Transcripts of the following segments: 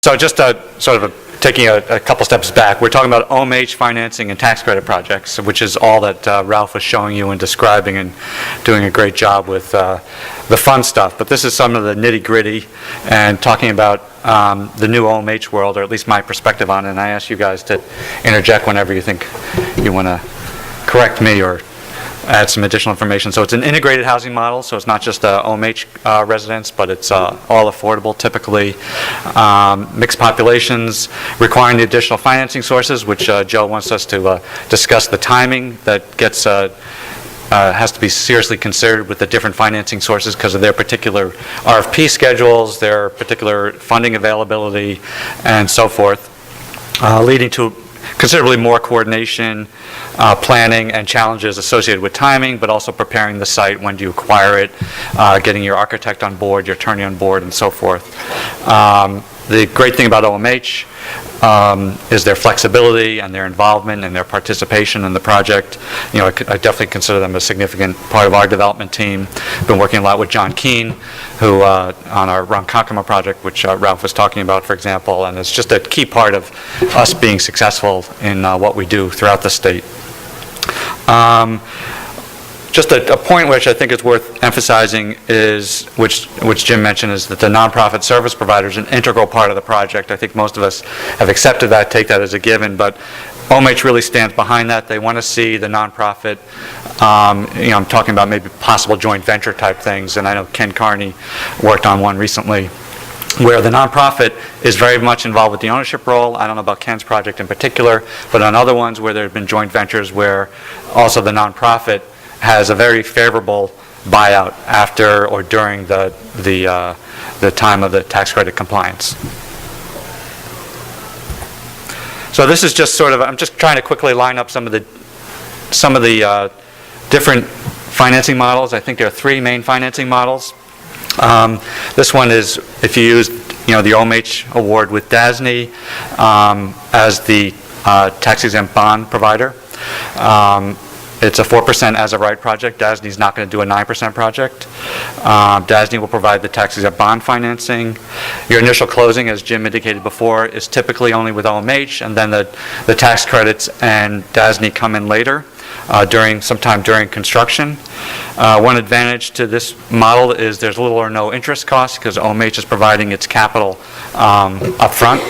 So just taking a couple steps back, we're talking about OMH financing and tax credit projects, which is all that Ralph was showing you and describing and doing a great job with the fun stuff. But this is some of the nitty-gritty and talking about the new OMH world, or at least my perspective on it. And I ask you guys to interject whenever you think you want to correct me or add some additional information. So it's an integrated housing model, so it's not just OMH residents, but it's all affordable typically. Mixed populations requiring the additional financing sources, which Joe wants us to discuss the timing that gets has to be seriously considered with the different financing sources because of their particular RFP schedules, their particular funding availability, and so forth, leading to considerably more coordination, planning, and challenges associated with timing, but also preparing the site, when do you acquire it, getting your architect on board, your attorney on board, and so forth. The great thing about OMH is their flexibility and their involvement and their participation in the project. You know, I definitely consider them a significant part of our development team. Been working a lot with John Keene, who on our Ronkonkoma project, which Ralph was talking about, for example, and it's just a key part of us being successful in what we do throughout the state. Just a point which I think is worth emphasizing is, which Jim mentioned, is that the nonprofit service provider is an integral part of the project. I think most of us have accepted that, take that as a given, but OMH really stands behind that. They want to see the nonprofit, you know, I'm talking about maybe possible joint venture type things, and I know Ken Carney worked on one recently, where the nonprofit is very much involved with the ownership role. I don't know about Ken's project in particular, but on other ones where there have been joint ventures where also the nonprofit has a very favorable buyout after or during the time of the tax credit compliance. So this is just sort of, I'm just trying to quickly line up some of the different financing models. I think there are three main financing models. This one is if you use, you know, the OMH award with DASNY as the tax-exempt bond provider. It's a 4% as-of-right project. DASNY is not going to do a 9% project. DASNY will provide the tax-exempt bond financing. Your initial closing, as Jim indicated before, is typically only with OMH, and then the tax credits and DASNY come in later, sometime during construction. One advantage to this model is there's little or no interest cost because OMH is providing its capital up front.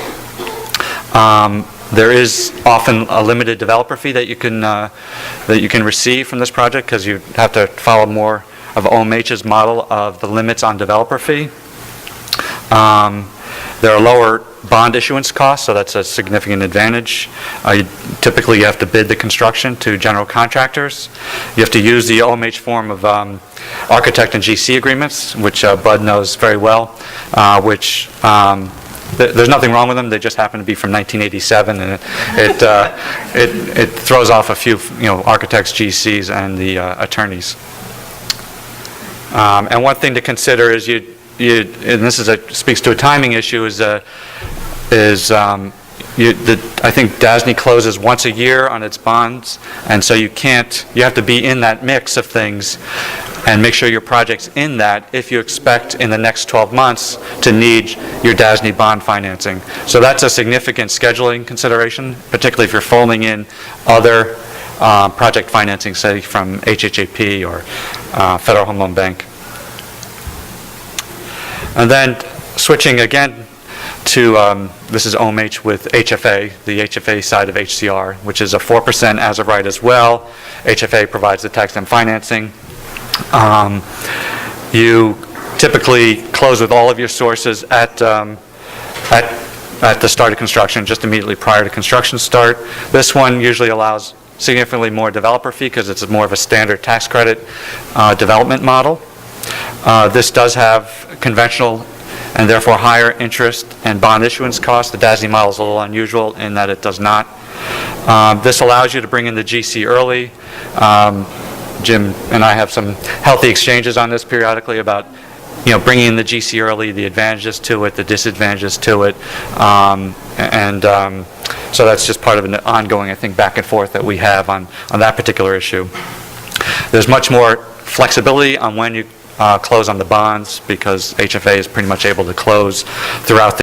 There is often a limited developer fee that you can receive from this project because you have to follow more of OMH's model of the limits on developer fee. There are lower bond issuance costs, so that's a significant advantage. Typically, you have to bid the construction to general contractors. You have to use the OMH form of architect and GC agreements, which Bud knows very well, which there's nothing wrong with them. They just happen to be from 1987, and it throws off a few, you know, architects, GCs, and the attorneys. And one thing to consider is and this speaks to a timing issue, I think DASNY closes once a year on its bonds, and so you have to be in that mix of things and make sure your project's in that if you expect in the next 12 months to need your DASNY bond financing. So that's a significant scheduling consideration, particularly if you're folding in other project financing, say from HHAP or Federal Home Loan Bank. And then switching again to, this is OMH with HFA, the HFA side of HCR, which is a 4% as of right as well. HFA provides the tax-exempt financing. You typically close with all of your sources at the start of construction, just immediately prior to construction start. This one usually allows significantly more developer fee because it's more of a standard tax credit development model. This does have conventional and therefore higher interest and bond issuance costs. The DASNY model is a little unusual in that it does not. This allows you to bring in the GC early. Jim and I have some healthy exchanges on this periodically about, you know, bringing in the GC early, the advantages to it, the disadvantages to it, so that's just part of an ongoing, I think, back and forth that we have on that particular issue. There's much more flexibility on when you close on the bonds because HFA is pretty much able to close throughout the